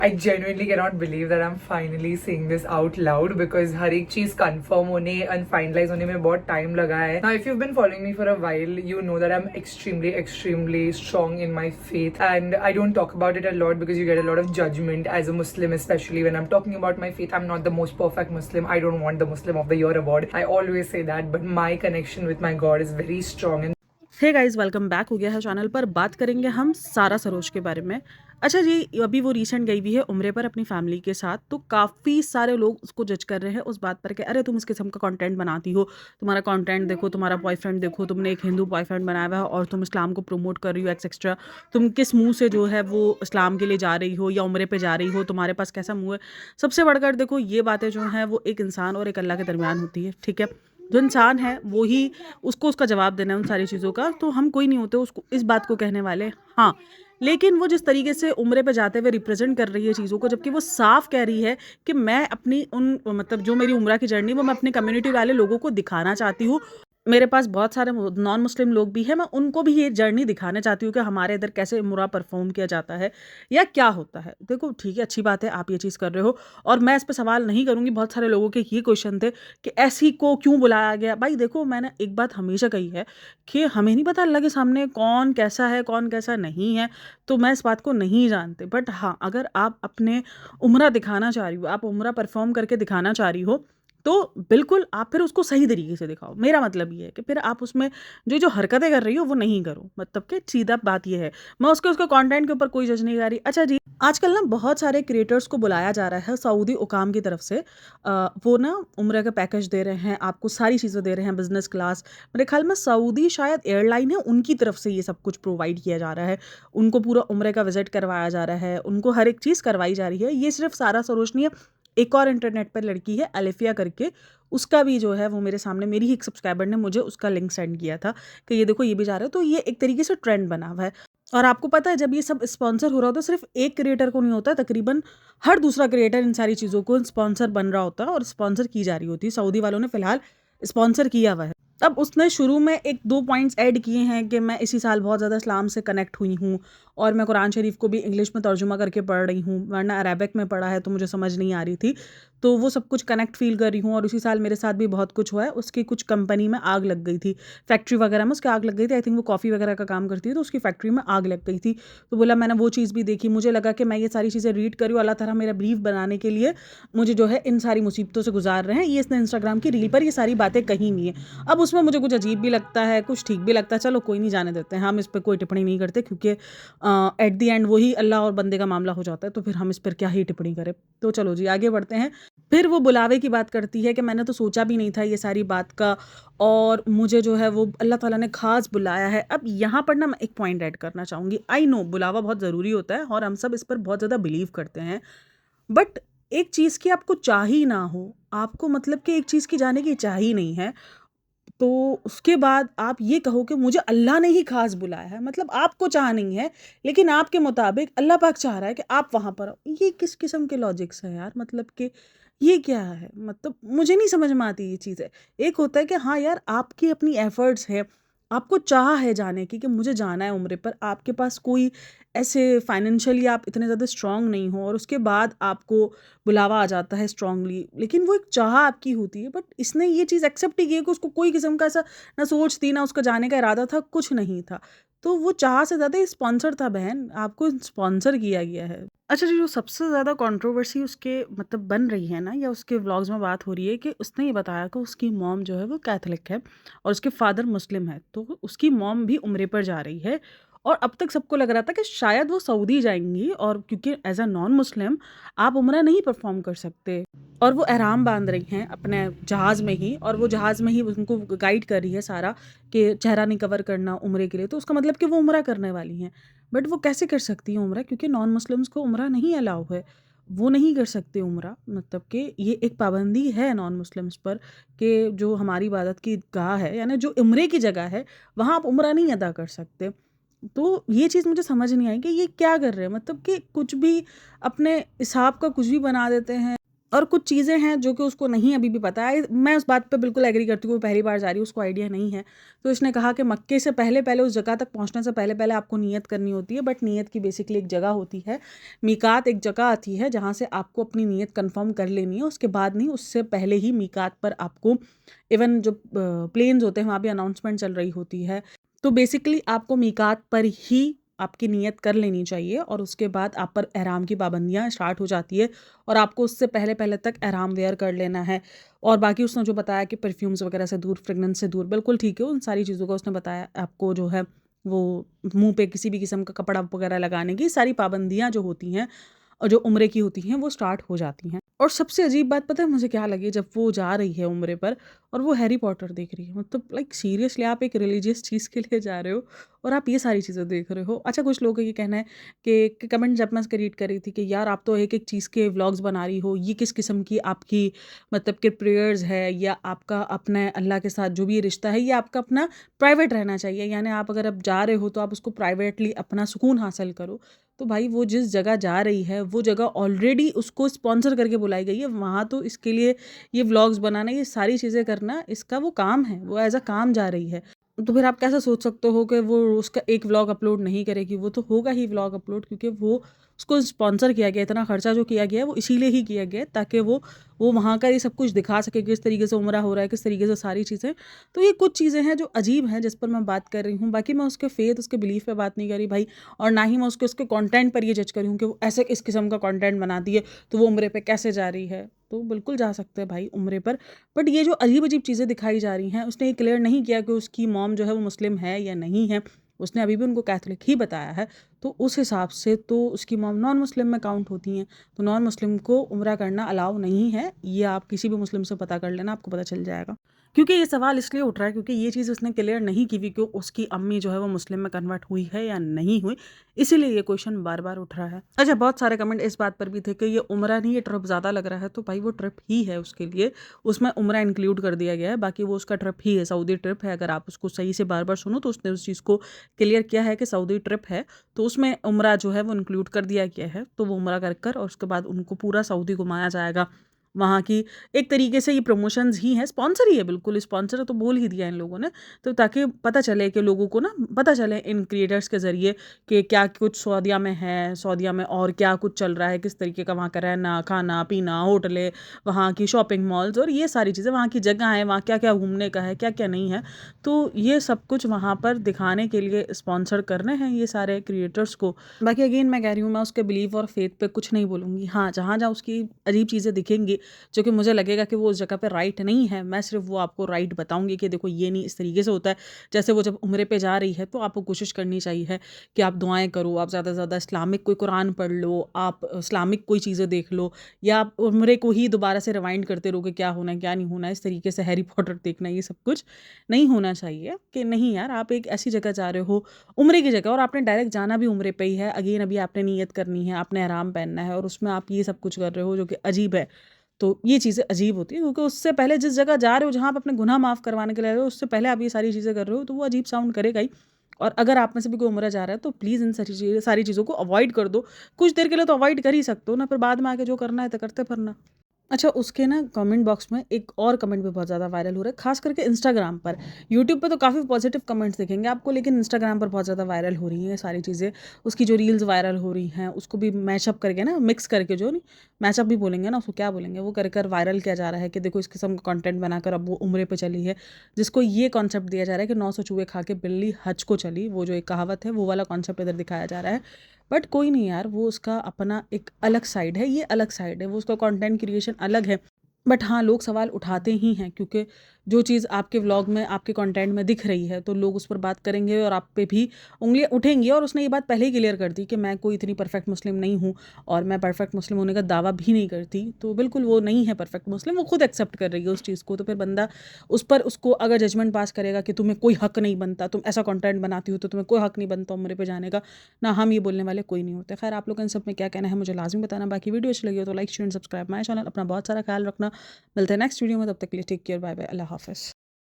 I genuinely cannot believe that I'm finally saying this out loud because हर एक चीज confirm होने and finalize होने में बहुत time लगा है. Now, if you've been following me for a while, you know that I'm extremely strong in my faith, and I don't talk about it a lot because you get a lot of judgment as a Muslim, especially when I'm talking about my faith. I'm not the most perfect Muslim. I don't want the Muslim of the Year award. I always say that, but my connection with my God is very strong. And hey guys, welcome back हो गया है channel पर। बात करेंगे हम सारा सरोज के बारे में। अच्छा जी, अभी वो रिसेंट गई हुई है उम्रे पर अपनी फैमिली के साथ, तो काफ़ी सारे लोग उसको जज कर रहे हैं उस बात पर कि अरे तुम इस किस्म का कंटेंट बनाती हो, तुम्हारा कंटेंट देखो, तुम्हारा बॉयफ्रेंड देखो, तुमने एक हिंदू बॉयफ्रेंड बनाया हुआ है और तुम इस्लाम को प्रमोट कर रही हो एक्सेट्रा। तुम किस मुंह से जो है वो इस्लाम के लिए जा रही हो या उम्रे पे जा रही हो, तुम्हारे पास कैसा मुंह है। सबसे बढ़कर देखो, ये बातें जो हैं वो एक इंसान और एक अल्लाह के दरमियान होती है, ठीक है। जो इंसान है वो ही उसको उसका जवाब देना है उन सारी चीज़ों का, तो हम कोई नहीं होते उसको इस बात को कहने वाले। हाँ, लेकिन वो जिस तरीके से उम्रे पे जाते हुए रिप्रेजेंट कर रही है चीज़ों को, जबकि वो साफ कह रही है कि मैं अपनी उन मतलब जो मेरी उम्रा की जर्नी वो मैं अपनी कम्युनिटी वाले लोगों को दिखाना चाहती हूँ। मेरे पास बहुत सारे नॉन मुस्लिम लोग भी हैं, मैं उनको भी ये जर्नी दिखाना चाहती हूँ कि हमारे इधर कैसे उम्रा परफॉर्म किया जाता है या क्या होता है। देखो ठीक है, अच्छी बात है आप ये चीज़ कर रहे हो और मैं इस पे सवाल नहीं करूँगी। बहुत सारे लोगों के ये क्वेश्चन थे कि ऐसी को क्यों बुलाया गया। भाई देखो, मैंने एक बात हमेशा कही है कि हमें नहीं पता अल्लाह के सामने कौन कैसा है कौन कैसा नहीं है, तो मैं इस बात को नहीं जानते। बट हाँ, अगर आप अपने उम्रा दिखाना चाह रही हो, आप उम्रा परफॉर्म करके दिखाना चाह रही हो, तो बिल्कुल आप फिर उसको सही तरीके से दिखाओ। मेरा मतलब ये है कि फिर आप उसमें जो हरकतें कर रही हो वो नहीं करो। मतलब कि सीधा बात ये है, मैं उसके कंटेंट के ऊपर कोई जज नहीं कर रही। अच्छा जी, आजकल ना बहुत सारे क्रिएटर्स को बुलाया जा रहा है सऊदी हुकाम की तरफ से। वो ना उम्र का पैकेज दे रहे हैं, आपको सारी चीज़ें दे रहे हैं, बिजनेस क्लास। मेरे ख्याल में सऊदी शायद एयरलाइन है, उनकी तरफ से ये सब कुछ प्रोवाइड किया जा रहा है। उनको पूरा उम्र का विजिट करवाया जा रहा है, उनको हर एक चीज़ करवाई जा रही है। ये सिर्फ सारा सरोज नहीं है, एक और इंटरनेट पर लड़की है अलिफिया करके, उसका भी जो है वो मेरे सामने, मेरी ही एक सब्सक्राइबर ने मुझे उसका लिंक सेंड किया था कि ये देखो ये भी जा रहा है। तो ये एक तरीके से ट्रेंड बना हुआ है। और आपको पता है, जब ये सब स्पॉन्सर हो रहा होता है, सिर्फ एक क्रिएटर को नहीं होता, तकरीबन हर दूसरा क्रिएटर इन सारी चीज़ों को स्पॉन्सर बन रहा होता है और स्पॉन्सर की जा रही होती है। सऊदी वालों ने फिलहाल स्पॉन्सर किया हुआ है। अब उसने शुरू में एक दो पॉइंट्स ऐड किए हैं कि मैं इसी साल बहुत ज़्यादा इस्लाम से कनेक्ट हुई हूँ और मैं कुरान शरीफ को भी इंग्लिश में तर्जुमा करके पढ़ रही हूँ, वरना अरबिक में पढ़ा है तो मुझे समझ नहीं आ रही थी। तो वो सब कुछ कनेक्ट फ़ील कर रही हूँ। और उसी साल मेरे साथ भी बहुत कुछ हुआ है। उसकी कुछ कंपनी में आग लग गई थी, फैक्ट्री वगैरह में उसकी आग लग गई थी। आई थिंक वो कॉफ़ी वगैरह का काम करती है, तो उसकी फैक्ट्री में आग लग गई थी। तो बोला मैंने वो चीज़ भी देखी, मुझे लगा कि मैं ये सारी चीज़ें रीड करी, अल्लाह ताला मेरा ब्रीफ बनाने के लिए मुझे जो है इन सारी मुसीबतों से गुजार रहे हैं। ये इसने इंस्टाग्राम की रील पर ये सारी बातें कही हुई हैं। अब उसमें मुझे कुछ अजीब भी लगता है, कुछ ठीक भी लगता है। चलो कोई नहीं, जाने देते हैं, हम इस पर कोई टिप्पणी नहीं करते, क्योंकि एट द एंड वही अल्लाह और बंदे का मामला हो जाता है, तो फिर हम इस पर क्या ही टिप्पणी करें। तो चलो जी, आगे बढ़ते हैं। फिर वो बुलावे की बात करती है कि मैंने तो सोचा भी नहीं था ये सारी बात का, और मुझे जो है वो अल्लाह ताला ने ख़ास बुलाया है। अब यहाँ पर ना मैं एक पॉइंट ऐड करना चाहूँगी। आई नो बुलावा बहुत ज़रूरी होता है और हम सब इस पर बहुत ज़्यादा बिलीव करते हैं, बट एक चीज़ की आपको चाह ही ना हो, आपको मतलब कि एक चीज़ की जाने की चाह ही नहीं है, तो उसके बाद आप ये कहो कि मुझे अल्लाह ने ही ख़ास बुलाया है। मतलब आपको चाह नहीं है, लेकिन आपके मुताबिक अल्लाह पाक चाह रहा है कि आप वहाँ पर आओ। ये किस किस्म के लॉजिक्स हैं यार? मतलब कि ये क्या है? मतलब मुझे नहीं समझ में आती ये चीज़ें। एक होता है कि हाँ यार, आपकी अपनी एफ़र्ट्स है, आपको चाह है जाने की कि मुझे जाना है उम्रे पर, आपके पास कोई ऐसे फाइनेंशियली आप इतने ज़्यादा स्ट्रॉन्ग नहीं हो और उसके बाद आपको बुलावा आ जाता है स्ट्रॉन्गली, लेकिन वो एक चाह आपकी होती है। बट इसने ये चीज़ एक्सेप्ट ही की है कि उसको कोई किस्म का ऐसा ना सोच थी, ना उसका जाने का इरादा था, कुछ नहीं था। तो वो चाह से ज़्यादा स्पॉन्सर था बहन, आपको स्पॉन्सर किया गया है। अच्छा जी, जो सबसे ज़्यादा कंट्रोवर्सी उसके मतलब बन रही है ना, या उसके व्लॉग्स में बात हो रही है कि उसने ये बताया कि उसकी मॉम जो है वो कैथोलिक है और उसके फादर मुस्लिम है, तो उसकी मॉम भी उम्रे पर जा रही है। और अब तक सबको लग रहा था कि शायद वो सऊदी जाएंगी, और क्योंकि एज अ नॉन मुस्लिम आप उम्रा नहीं परफॉर्म कर सकते, और वो एहराम बांध रही हैं अपने जहाज़ में ही, और वो जहाज़ में ही उनको गाइड कर रही है सारा कि चेहरा नहीं कवर करना उम्रे के लिए, तो उसका मतलब कि वो उम्रा करने वाली हैं। बट वो कैसे कर सकती हैं उम्रा, क्योंकि नॉन मुस्लिम्स को उम्रा नहीं अलाउ है, वो नहीं कर सकते उम्रा। मतलब कि ये एक पाबंदी है नॉन मुस्लिम्स पर कि जो हमारी इबादत की गाह है, यानी जो उम्रे की जगह है, वहाँ आप उम्रा नहीं अदा कर सकते। तो ये चीज़ मुझे समझ नहीं आई कि ये क्या कर रहे हैं, मतलब कि कुछ भी अपने हिसाब का कुछ भी बना देते हैं। और कुछ चीज़ें हैं जो कि उसको नहीं अभी भी पता है। मैं उस बात पे बिल्कुल एग्री करती हूँ, वो पहली बार जा रही है, उसको आइडिया नहीं है। तो इसने कहा कि मक्के से पहले-पहले उस जगह तक पहुँचने से पहले-पहले आपको नियत करनी होती है, बट नियत की बेसिकली एक जगह होती है। मीकात एक जगह आती है जहाँ से आपको अपनी नियत कन्फर्म कर लेनी है, उसके बाद नहीं, उससे पहले ही मीकात पर आपको इवन जो प्लेन्स होते हैं वहाँ भी अनाउंसमेंट चल रही होती है। तो बेसिकली आपको मीकात पर ही आपकी नियत कर लेनी चाहिए और उसके बाद आप पर एहराम की पाबंदियाँ स्टार्ट हो जाती है और आपको उससे पहले-पहले तक एहराम वेयर कर लेना है। और बाकी उसने जो बताया कि परफ्यूम्स वगैरह से दूर, फ्रेग्रेंस से दूर, बिल्कुल ठीक है, उन सारी चीज़ों का उसने बताया। आपको जो है वो मुँह पे किसी भी किस्म का कपड़ा वगैरह लगाने की सारी पाबंदियाँ जो होती हैं और जो उम्रे की होती हैं वो स्टार्ट हो जाती हैं। और सबसे अजीब बात पता है मुझे क्या लगी जब वो जा रही है उम्रे पर और वो हैरी पॉटर देख रही है। मतलब लाइक सीरियसली आप एक रिलीजियस चीज़ के लिए जा रहे हो और आप ये सारी चीज़ें देख रहे हो। अच्छा, कुछ लोगों का ये कहना है कि कमेंट जब मैं इसका रीड कर रही थी कि यार आप तो एक-एक चीज़ के व्लॉग्स बना रही हो, ये किस किस्म की आपकी मतलब कि प्रेयर्स है या आपका अपना अल्लाह के साथ जो भी ये रिश्ता है ये आपका अपना प्राइवेट रहना चाहिए। यानी आप अगर अब जा रहे हो तो आप उसको प्राइवेटली अपना सुकून हासिल करो। तो भाई वो जिस जगह जा रही है वो जगह ऑलरेडी उसको स्पॉन्सर करके बुलाई गई है, वहाँ तो इसके लिए ये व्लॉग्स बनाना, ये सारी चीज़ें करना इसका वो काम है, वो एज़ अ काम जा रही है। तो फिर आप कैसे सोच सकते हो कि वो उसका एक व्लॉग अपलोड नहीं करेगी? वो तो होगा ही व्लॉग अपलोड, क्योंकि वो उसको स्पॉन्सर किया गया है, इतना खर्चा जो किया गया है वो इसीलिए ही किया गया है ताकि वो वहाँ का ये सब कुछ दिखा सके, किस तरीके से उम्रा हो रहा है, किस तरीके से सारी चीज़ें। तो ये कुछ चीज़ें हैं जो अजीब हैं जिस पर मैं बात कर रही हूँ। बाकी मैं उसके फ़ेथ, उसके बिलीफ पे बात नहीं कर रही भाई, और ना ही मैं उसके कंटेंट पर ये जज कर रही हूँ कि वो ऐसे इस किस्म का कंटेंट बनाती है तो वो उम्रे पे कैसे जा रही है। तो बिल्कुल जा सकते हैं भाई उम्रे पर, बट ये जो अजीब-अजीब चीज़ें दिखाई जा रही हैं, उसने ये क्लियर नहीं किया कि उसकी मॉम जो है वो मुस्लिम है या नहीं है। उसने अभी भी उनको कैथोलिक ही बताया है। तो उस हिसाब से तो उसकी मॉम नॉन मुस्लिम में काउंट होती हैं। तो नॉन मुस्लिम को उम्रा करना अलाउ नहीं है। ये आप किसी भी मुस्लिम से पता कर लेना, आपको पता चल जाएगा। क्योंकि ये सवाल इसलिए उठ रहा है क्योंकि ये चीज़ उसने क्लियर नहीं की हुई कि उसकी अम्मी जो है वो मुस्लिम में कन्वर्ट हुई है या नहीं हुई। इसीलिए ये क्वेश्चन बार-बार उठ रहा है। अच्छा, बहुत सारे कमेंट इस बात पर भी थे कि ये उम्रा नहीं, ये ट्रिप ज़्यादा लग रहा है। तो भाई वो ट्रिप ही है उसके लिए। उसमें उम्रा इंक्लूड कर दिया गया है, बाकी वो उसका ट्रिप ही है, सऊदी ट्रिप है। अगर आप उसको सही से बार-बार सुनो तो उसने उस चीज़ को क्लियर किया है कि सऊदी ट्रिप है, तो उसमें उम्रा जो है वो इंक्लूड कर दिया गया है। तो वो उम्रा कर और उसके बाद उनको पूरा सऊदी घुमाया जाएगा। वहाँ की एक तरीके से ये प्रमोशंस ही हैं, स्पॉन्सर ही है, बिल्कुल स्पॉन्सर तो बोल ही दिया इन लोगों ने। तो ताकि पता चले कि लोगों को ना पता चले इन क्रिएटर्स के ज़रिए कि क्या कुछ सऊदीया में है, सऊदीया में और क्या कुछ चल रहा है, किस तरीके का वहाँ का रहना, खाना-पीना, होटलें, वहाँ की शॉपिंग मॉल्स और ये सारी चीज़ें, वहाँ की जगह है, वहाँ क्या-क्या घूमने का है, क्या-क्या नहीं है। तो ये सब कुछ वहाँ पर दिखाने के लिए स्पॉन्सर करने हैं ये सारे क्रिएटर्स को। बाकी अगेन मैं कह रही हूँ, मैं उसके बिलीव और फेथ पे कुछ नहीं बोलूँगी। हाँ, जहाँ-जहाँ उसकी अजीब चीज़ें दिखेंगी जो कि मुझे लगेगा कि वो उस जगह पे राइट नहीं है, मैं सिर्फ़ वो आपको राइट बताऊँगी कि देखो ये नहीं, इस तरीके से होता है। जैसे वो जब उम्रे पे जा रही है तो आपको कोशिश करनी चाहिए है कि आप दुआएँ करो, आप ज़्यादा से ज़्यादा इस्लामिक कोई कुरान पढ़ लो, आप इस्लामिक कोई चीज़ें देख लो, या आप उम्रे को ही दोबारा से रिवाइंड करते रहो कि क्या होना है, क्या नहीं होना है। इस तरीके से हैरी पॉटर देखना, ये सब कुछ नहीं होना चाहिए। कि नहीं यार, आप एक ऐसी जगह जा रहे हो, उम्रे की जगह, और आपने डायरेक्ट जाना भी उम्रे पे ही है। अगेन अभी आपने नियत करनी है, आपने ihram पहनना है और उसमें आप ये सब कुछ कर रहे हो जो कि अजीब है। तो ये चीज़ें अजीब होती हैं क्योंकि उससे पहले जिस जगह जा रहे हो, जहाँ आप अपने गुनाह माफ़ करवाने के लिए जा रहे हो, उससे पहले आप ये सारी चीज़ें कर रहे हो, तो वो अजीब साउंड करेगा ही। और अगर आप में से भी कोई उम्रा जा रहा है तो प्लीज़ इन सारी चीज़ों को अवॉइड कर दो। कुछ देर के लिए तो अवॉइड कर ही सकते हो ना, फिर बाद में आके जो करना है तो करते फिरना। अच्छा, उसके ना कमेंट बॉक्स में एक और कमेंट भी बहुत ज़्यादा वायरल हो रहा है, ख़ास करके इंस्टाग्राम पर। यूट्यूब पे तो काफ़ी पॉजिटिव कमेंट्स दिखेंगे आपको, लेकिन इंस्टाग्राम पर बहुत ज़्यादा वायरल हो रही हैं ये सारी चीज़ें। उसकी जो रील्स वायरल हो रही हैं, उसको भी मैशअप करके ना, मिक्स करके, जो नहीं मैशअप भी बोलेंगे ना, उसको क्या बोलेंगे, वो कर वायरल किया जा रहा है कि देखो इस किस्म का कंटेंट बनाकर अब वो उम्रे पे चली है। जिसको ये कॉन्सेप्ट दिया जा रहा है कि 900 चूहे खा के बिल्ली हज को चली, वो जो एक कहावत है, वो वाला कॉन्सेप्ट इधर दिखाया जा रहा है। बट कोई नहीं यार, वो उसका अपना एक अलग साइड है, ये अलग साइड है, वो उसका कंटेंट क्रिएशन अलग है। बट हाँ, लोग सवाल उठाते ही हैं क्योंकि जो चीज़ आपके व्लॉग में, आपके कंटेंट में दिख रही है, तो लोग उस पर बात करेंगे और आप पे भी उँगलियाँ उठेंगी। और उसने ये बात पहले ही क्लियर कर दी कि मैं कोई इतनी परफेक्ट मुस्लिम नहीं हूँ और मैं परफेक्ट मुस्लिम होने का दावा भी नहीं करती। तो बिल्कुल वो नहीं है परफेक्ट मुस्लिम, वो खुद एक्सेप्ट कर रही है उस चीज़ को। तो फिर बंदा उस पर उसको अगर जजमेंट पास करेगा कि तुम्हें कोई हक नहीं बनता, तुम ऐसा कंटेंट बनाती हो तो तुम्हें कोई हक नहीं बनता उम्रे पे जाने का, ना हम ये बोलने वाले कोई नहीं होते। खैर, आप लोग इन सब में क्या कहना है मुझे लाजमी बताना। बाकी वीडियो अच्छी लगी हो तो like share and subscribe my channel. अपना बहुत सारा ख्याल रखना। मिलते हैं नेक्स्ट वीडियो में, तब तक के लिए टेक केयर, बाय बाय, अल्लाह हाफ़िज़।